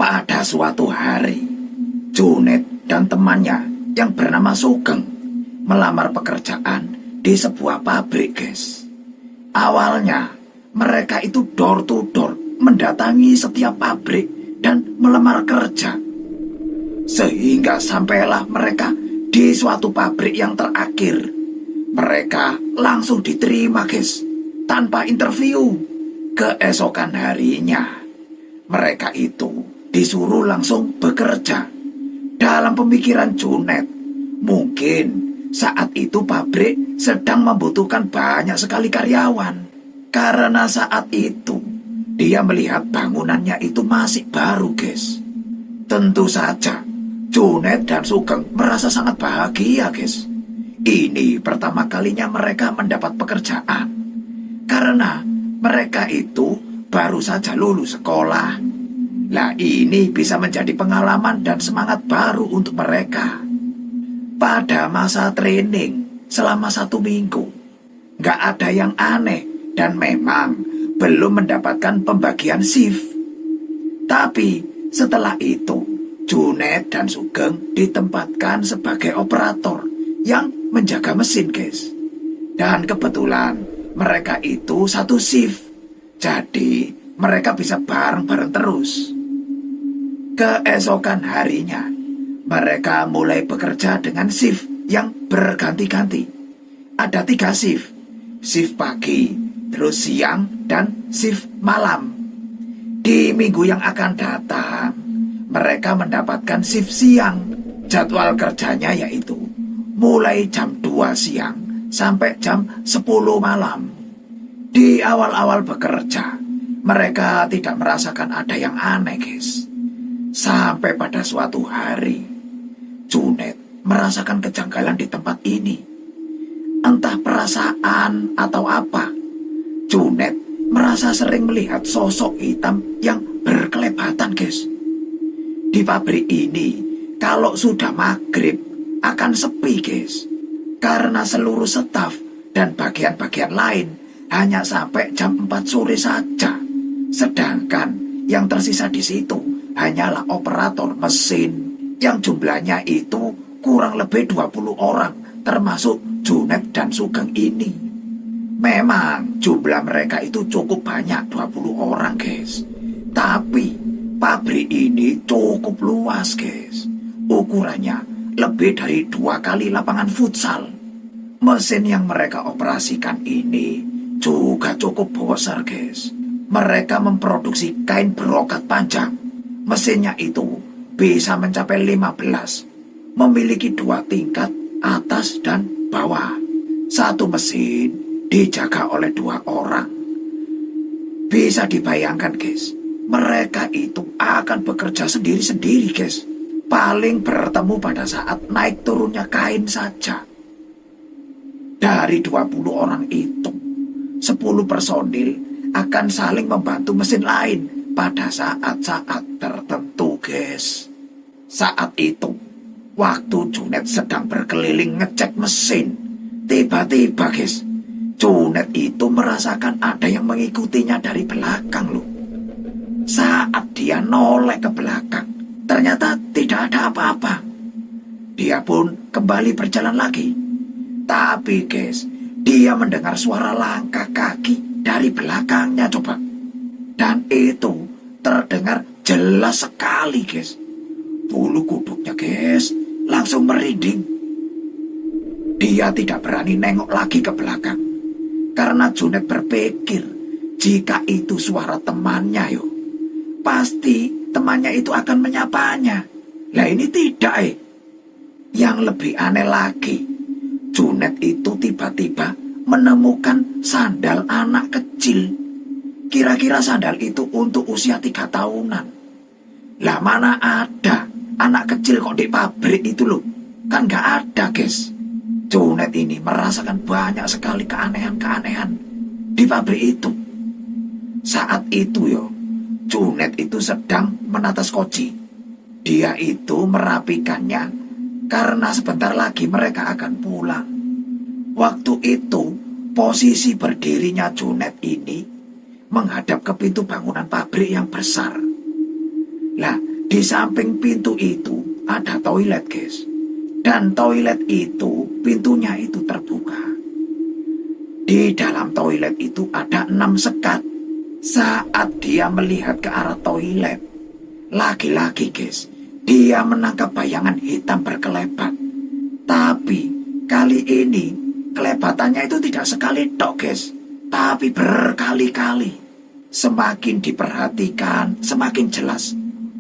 Pada suatu hari, Junet dan temannya yang bernama Sugeng melamar pekerjaan di sebuah pabrik, guys. Awalnya, mereka itu door to door mendatangi setiap pabrik dan melamar kerja. Sehingga sampailah mereka di suatu pabrik yang terakhir. Mereka langsung diterima, guys, tanpa interview. Keesokan harinya, mereka itu disuruh langsung bekerja. Dalam pemikiran Junet, mungkin saat itu pabrik sedang membutuhkan banyak sekali karyawan. Karena saat itu, dia melihat bangunannya itu masih baru, guys. Tentu saja, Junet dan Sugeng merasa sangat bahagia, guys. Ini pertama kalinya mereka mendapat pekerjaan. Karena mereka itu baru saja lulus sekolah. Lah ini bisa menjadi pengalaman dan semangat baru untuk mereka. Pada masa training selama 1 minggu, gak ada yang aneh dan memang belum mendapatkan pembagian shift. Tapi setelah itu, Junet dan Sugeng ditempatkan sebagai operator yang menjaga mesin, guys. Dan kebetulan mereka itu satu shift. Jadi mereka bisa bareng-bareng terus. Keesokan harinya, mereka mulai bekerja dengan shift yang berganti-ganti. Ada 3 shift. Shift pagi, terus siang, dan shift malam. Di minggu yang akan datang, mereka mendapatkan shift siang. Jadwal kerjanya yaitu mulai jam 2 siang sampai jam 10 malam. Di awal-awal bekerja, mereka tidak merasakan ada yang aneh, guys. Sampai pada suatu hari, Junet merasakan kejanggalan di tempat ini. Entah perasaan atau apa, Junet merasa sering melihat sosok hitam yang berkelebatan, guys. Di pabrik ini, kalau sudah maghrib, akan sepi, guys. Karena seluruh staf dan bagian-bagian lain hanya sampai jam 4 sore saja. Sedangkan yang tersisa di situ hanyalah operator mesin yang jumlahnya itu kurang lebih 20 orang, termasuk Junet dan Sugeng ini. Memang jumlah mereka itu cukup banyak, 20 orang, guys. Tapi pabrik ini cukup luas, guys. Ukurannya lebih dari 2 kali lapangan futsal. Mesin yang mereka operasikan ini juga cukup besar, guys. Mereka memproduksi kain brokat panjang. Mesinnya itu bisa mencapai 15. Memiliki 2 tingkat, atas dan bawah. Satu mesin dijaga oleh 2 orang. Bisa dibayangkan, guys. Mereka itu akan bekerja sendiri-sendiri, guys. Paling bertemu pada saat naik turunnya kain saja. Dari 20 orang itu, 10 personil akan saling membantu mesin lain pada saat-saat tertentu, guys. Saat itu, waktu Junet sedang berkeliling ngecek mesin, tiba-tiba, guys, Junet itu merasakan ada yang mengikutinya dari belakang, loh. Saat dia noleh ke belakang, ternyata tidak ada apa-apa. Dia pun kembali berjalan lagi. Tapi, guys, dia mendengar suara langkah kaki dari belakangnya, coba. Dan itu terdengar jelas sekali, guys. Bulu kuduknya, guys, langsung merinding. Dia tidak berani nengok lagi ke belakang. Karena Junet berpikir, jika itu suara temannya, pasti temannya itu akan menyapanya. Lah ini tidak, Yang lebih aneh lagi, Junet itu tiba-tiba menemukan sandal anak kecil. Kira-kira sandal itu untuk usia 3 tahunan. Lah mana ada anak kecil kok di pabrik itu, loh. Kan gak ada, guys. Junet ini merasakan banyak sekali keanehan-keanehan di pabrik itu. Saat itu, Junet itu sedang menata skoci. Dia itu merapikannya karena sebentar lagi mereka akan pulang. Waktu itu, posisi berdirinya Junet ini menghadap ke pintu bangunan pabrik yang besar. Lah, Di samping pintu itu ada toilet, guys. Dan toilet itu pintunya itu terbuka. Di dalam toilet itu ada 6 sekat. Saat dia melihat ke arah toilet, lagi-lagi guys, dia menangkap bayangan hitam berkelebat. Tapi kali ini kelebatannya itu tidak sekali tok guys, tapi berkali-kali. Semakin diperhatikan, semakin jelas.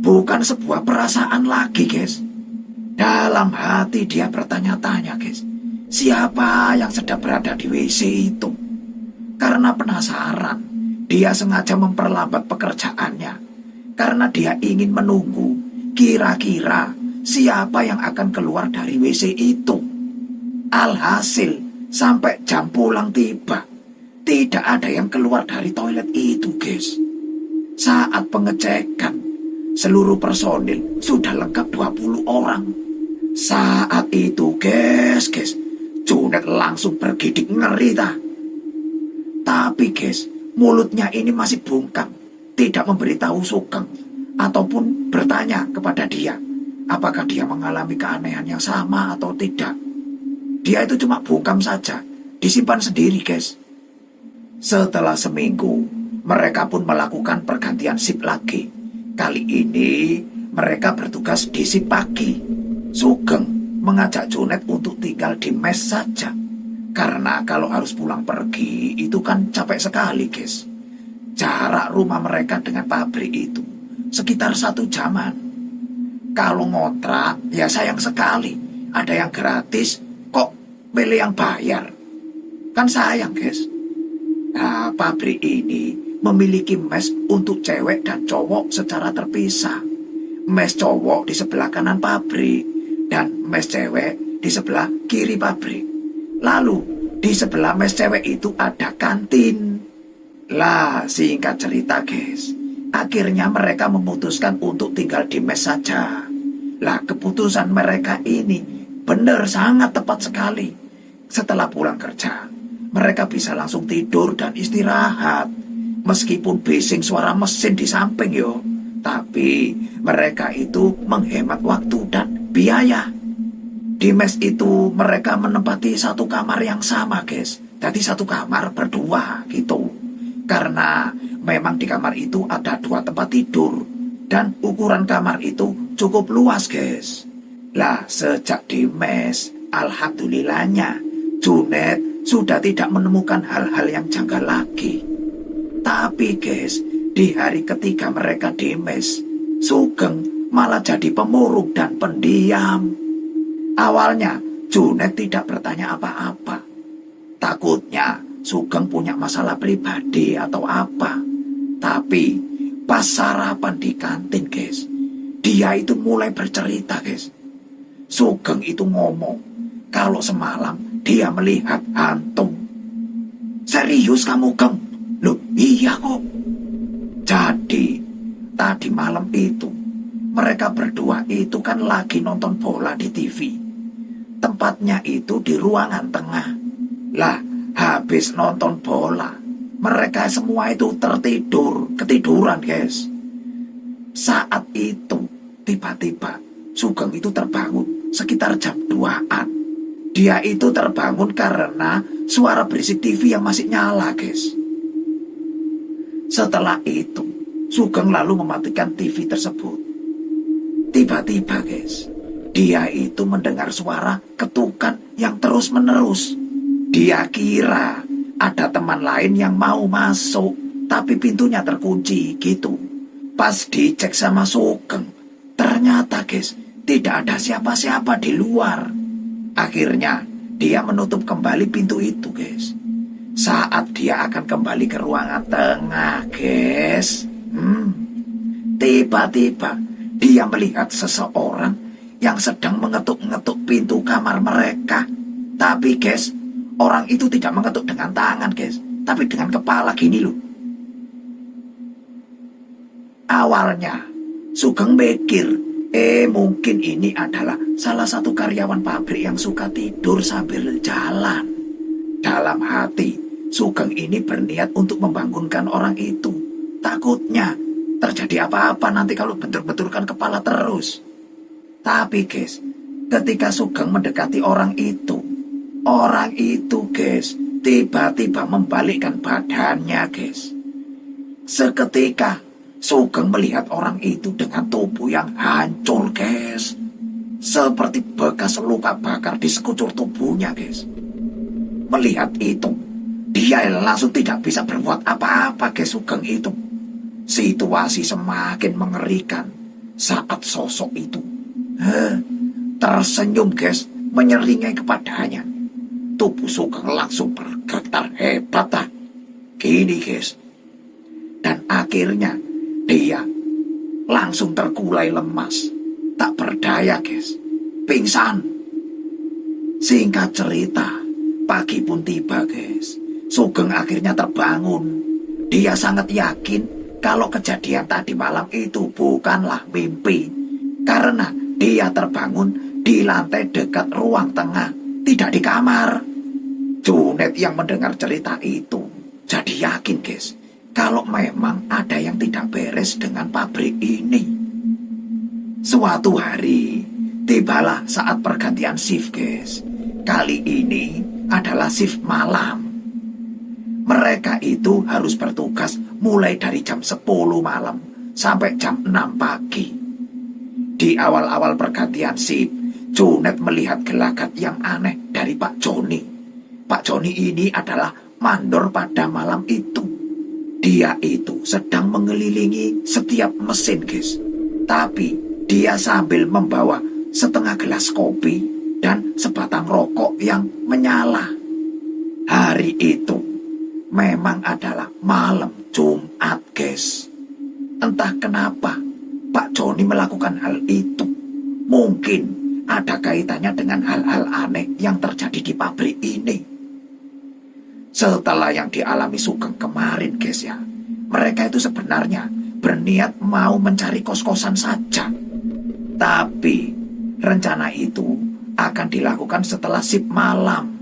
Bukan sebuah perasaan lagi guys. Dalam hati dia bertanya-tanya guys, siapa yang sedang berada di WC itu? Karena penasaran, dia sengaja memperlambat pekerjaannya. Karena dia ingin menunggu kira-kira siapa yang akan keluar dari WC itu. Alhasil, sampai jam pulang tiba, tidak ada yang keluar dari toilet itu guys. Saat pengecekan, seluruh personil sudah lengkap 20 orang. Saat itu guys, Junet langsung bergidik ngeri dah. Tapi guys, mulutnya ini masih bungkam, tidak memberitahu Sugeng ataupun bertanya kepada dia apakah dia mengalami keanehan yang sama atau tidak. Dia itu cuma bungkam saja, disimpan sendiri guys. Setelah seminggu, mereka pun melakukan pergantian shift lagi. Kali ini mereka bertugas di shift pagi. Sugeng mengajak Junet untuk tinggal di mes saja. Karena kalau harus pulang pergi itu kan capek sekali guys. Jarak rumah mereka dengan pabrik itu sekitar 1 jaman. Kalau ngontrak ya sayang sekali, ada yang gratis kok pilih yang bayar. Kan sayang guys. Nah, pabrik ini memiliki mes untuk cewek dan cowok secara terpisah. Mes cowok di sebelah kanan pabrik dan mes cewek di sebelah kiri pabrik. Lalu di sebelah mes cewek itu ada kantin. Lah, singkat cerita guys, akhirnya mereka memutuskan untuk tinggal di mes saja. Lah, keputusan mereka ini benar sangat tepat sekali. Setelah pulang kerja, mereka bisa langsung tidur dan istirahat. Meskipun bising suara mesin di samping yo, tapi mereka itu menghemat waktu dan biaya. Di mes itu mereka menempati satu kamar yang sama guys. Jadi satu kamar berdua gitu. Karena memang di kamar itu ada 2 tempat tidur. Dan ukuran kamar itu cukup luas guys. Lah, sejak di mes, alhamdulillahnya Junet sudah tidak menemukan hal-hal yang janggal lagi. Tapi guys, di hari ketiga mereka di mes, Sugeng malah jadi pemurung dan pendiam. Awalnya Junet tidak bertanya apa-apa. Takutnya Sugeng punya masalah pribadi atau apa. Tapi pas sarapan di kantin guys, dia itu mulai bercerita guys. Sugeng itu ngomong kalau semalam dia melihat hantu. Serius kamu Geng? Loh iya kok. Jadi tadi malam itu mereka berdua itu kan lagi nonton bola di TV. Tempatnya itu di ruangan tengah. Lah, habis nonton bola, mereka semua itu ketiduran guys. Saat itu, tiba-tiba Sugeng itu terbangun sekitar jam 2-an. Dia itu terbangun karena suara berisik TV yang masih nyala guys. Setelah itu, Sugeng lalu mematikan TV tersebut. Tiba-tiba guys, dia itu mendengar suara ketukan yang terus-menerus. Dia kira ada teman lain yang mau masuk, tapi pintunya terkunci gitu. Pas dicek sama Sugeng, ternyata guys, tidak ada siapa-siapa di luar. Akhirnya, dia menutup kembali pintu itu guys. Saat dia akan kembali ke ruangan tengah guys, tiba-tiba dia melihat seseorang yang sedang mengetuk-ngetuk pintu kamar mereka. Tapi guys, orang itu tidak mengetuk dengan tangan guys, tapi dengan kepala gini loh. Awalnya Sugeng mikir, mungkin ini adalah salah satu karyawan pabrik yang suka tidur sambil jalan. Dalam hati, Sugeng ini berniat untuk membangunkan orang itu. Takutnya terjadi apa-apa nanti kalau bentur-benturkan kepala terus. Tapi guys, ketika Sugeng mendekati orang itu guys tiba-tiba membalikkan badannya guys. Seketika Sugeng melihat orang itu dengan tubuh yang hancur guys, seperti bekas luka bakar di sekucur tubuhnya guys. Melihat itu, dia langsung tidak bisa berbuat apa-apa guys. Sugeng itu, situasi semakin mengerikan saat sosok itu tersenyum guys, menyeringai kepadanya. Tubuh Sugeng langsung bergetar hebat gini guys. Dan akhirnya dia langsung terkulai lemas, tak berdaya guys, pingsan. Singkat cerita, pagi pun tiba guys. Sugeng akhirnya terbangun. Dia sangat yakin kalau kejadian tadi malam itu bukanlah mimpi, karena dia terbangun di lantai dekat ruang tengah, tidak di kamar. Junet yang mendengar cerita itu jadi yakin guys, kalau memang ada yang tidak beres dengan pabrik ini. Suatu hari, tibalah saat pergantian shift guys. Kali ini adalah shift malam. Mereka itu harus bertugas mulai dari jam 10 malam sampai jam 6 pagi. Di awal-awal pergantian shift, Junet melihat gelagat yang aneh dari Pak Joni. Pak Joni ini adalah mandor pada malam itu. Dia itu sedang mengelilingi setiap mesin guys. Tapi dia sambil membawa setengah gelas kopi dan sebatang rokok yang menyala. Hari itu memang adalah malam Jumat guys. Entah kenapa Pak Joni melakukan hal itu. Mungkin ada kaitannya dengan hal-hal aneh yang terjadi di pabrik ini. Setelah yang dialami Sugeng kemarin guys ya, mereka itu sebenarnya berniat mau mencari kos-kosan saja. Tapi rencana itu akan dilakukan setelah shift malam,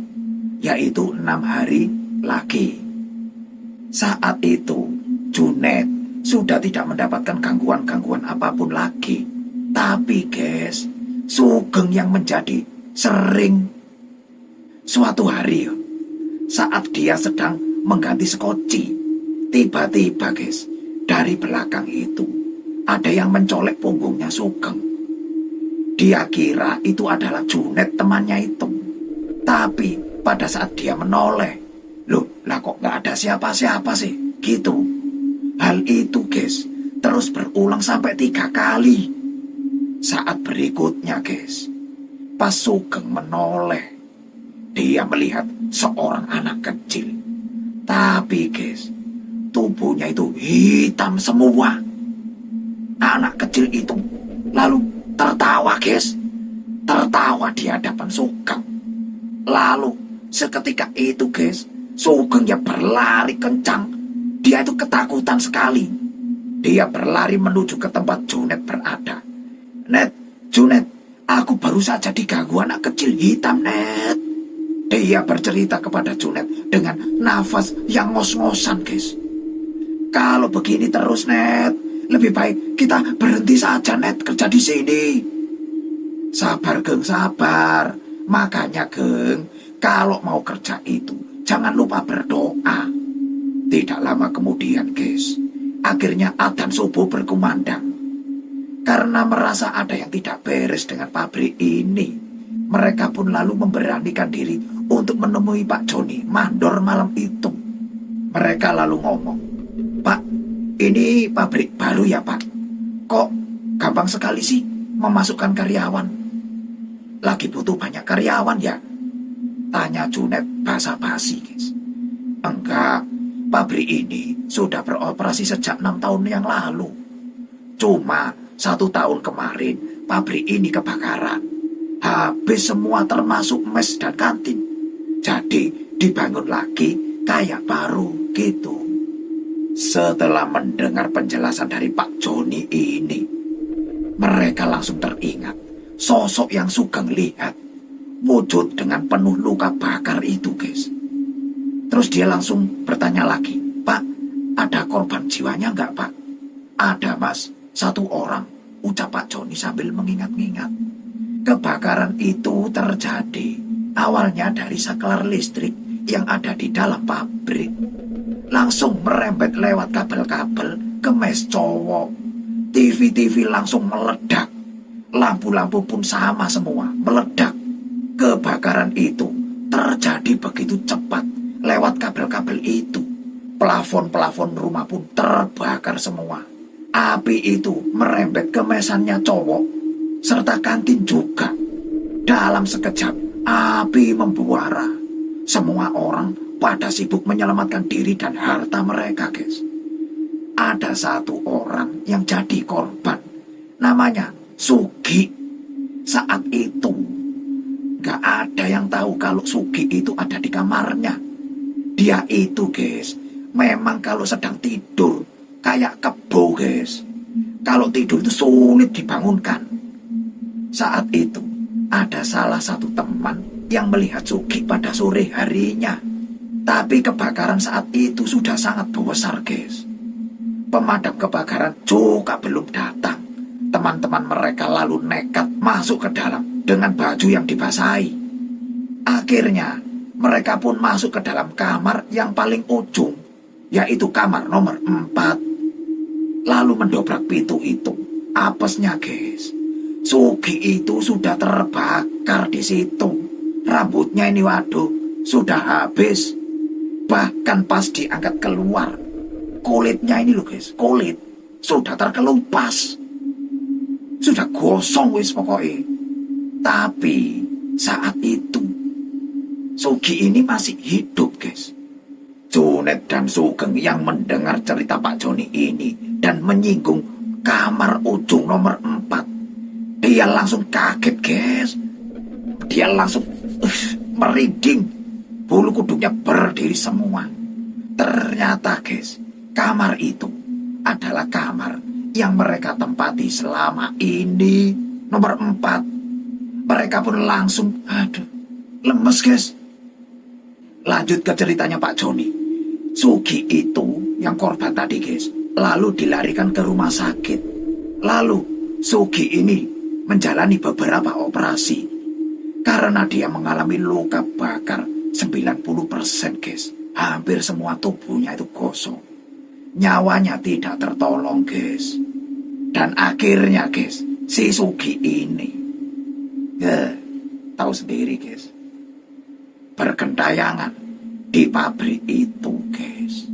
yaitu 6 hari lagi. Saat itu Junet sudah tidak mendapatkan gangguan-gangguan apapun lagi. Tapi guys, Sugeng yang menjadi sering. Suatu hari saat dia sedang mengganti sekoci, tiba-tiba guys, dari belakang itu ada yang mencolek punggungnya Sugeng. Dia kira itu adalah Junet temannya itu. Tapi pada saat dia menoleh, loh lah kok gak ada siapa-siapa sih gitu. Hal itu guys terus berulang sampai 3 kali. Saat berikutnya guys, pas Sugeng menoleh, dia melihat seorang anak kecil. Tapi guys, tubuhnya itu hitam semua. Anak kecil itu lalu tertawa guys. Tertawa di hadapan Sugeng. Lalu seketika itu guys, Sugeng ya berlari kencang. Dia itu ketakutan sekali. Dia berlari menuju ke tempat Junet berada. Net, Junet, aku baru saja diganggu anak kecil hitam, Net. Dia bercerita kepada Junet dengan nafas yang ngos-ngosan, guys. Kalau begini terus, Net, lebih baik kita berhenti saja, Net, kerja di sini. Sabar, Geng, sabar. Makanya, Geng, kalau mau kerja itu, jangan lupa berdoa. Tidak lama kemudian, guys, akhirnya adzan subuh berkumandang. Karena merasa ada yang tidak beres dengan pabrik ini, mereka pun lalu memberanikan diri untuk menemui Pak Joni, mandor malam itu. Mereka lalu ngomong, "Pak, ini pabrik baru ya, Pak? Kok gampang sekali sih memasukkan karyawan? Lagi butuh banyak karyawan ya?" Tanya Junet basa-basi, guys. "Enggak, pabrik ini sudah beroperasi sejak 6 tahun yang lalu. Cuma 1 tahun kemarin pabrik ini kebakaran. Habis semua termasuk mes dan kantin. Jadi dibangun lagi kayak baru gitu." Setelah mendengar penjelasan dari Pak Joni ini, mereka langsung teringat sosok yang Sugeng lihat, wujud dengan penuh luka bakar itu, guys. Terus dia langsung bertanya lagi, "Pak, ada korban jiwanya enggak, Pak? Ada mas, satu orang, ucap Pak Joni sambil mengingat-ingat. Kebakaran itu terjadi awalnya dari saklar listrik yang ada di dalam pabrik. Langsung merembet lewat kabel-kabel ke mes cowok. TV-TV langsung meledak. Lampu-lampu pun sama semua, meledak. Kebakaran itu terjadi begitu cepat lewat kabel-kabel itu. Plafon-plafon rumah pun terbakar semua. Api itu merembet ke mesannya cowok, serta kantin juga. Dalam sekejap, api membuara. Semua orang pada sibuk menyelamatkan diri dan harta mereka, guys. Ada satu orang yang jadi korban. Namanya Sugi. Saat itu, gak ada yang tahu kalau Sugi itu ada di kamarnya. Dia itu, guys, memang kalau sedang tidur, kayak kebo, guys. Kalau tidur itu sulit dibangunkan. Saat itu, ada salah satu teman yang melihat Sugi pada sore harinya. Tapi kebakaran saat itu sudah sangat besar, guys. Pemadam kebakaran juga belum datang. Teman-teman mereka lalu nekat masuk ke dalam dengan baju yang dibasahi. Akhirnya, mereka pun masuk ke dalam kamar yang paling ujung, yaitu kamar nomor 4. Lalu mendobrak pintu itu. Apesnya, guys, Sugi itu sudah terbakar di situ. Rambutnya ini, waduh, sudah habis. Bahkan pas diangkat keluar, kulitnya ini loh, guys, kulit sudah terkelupas. Sudah gosong wis pokoknya. Tapi saat itu Sugi ini masih hidup, guys. Junet dan Sugeng yang mendengar cerita Pak Joni ini dan menyinggung kamar ujung nomor 4, dia langsung kaget, guys. Dia langsung merinding. Bulu kuduknya berdiri semua. Ternyata, guys, kamar itu adalah kamar yang mereka tempati selama ini, nomor 4. Mereka pun langsung, lemes, guys. Lanjut ke ceritanya Pak Joni. Sugi itu yang korban tadi, guys, lalu dilarikan ke rumah sakit. Lalu Sugi ini menjalani beberapa operasi karena dia mengalami luka bakar 90%, guys. Hampir semua tubuhnya itu gosong. Nyawanya tidak tertolong, guys. Dan akhirnya, guys, si Sugi ini, tahu sendiri, guys, bergentayangan di pabrik itu, guys.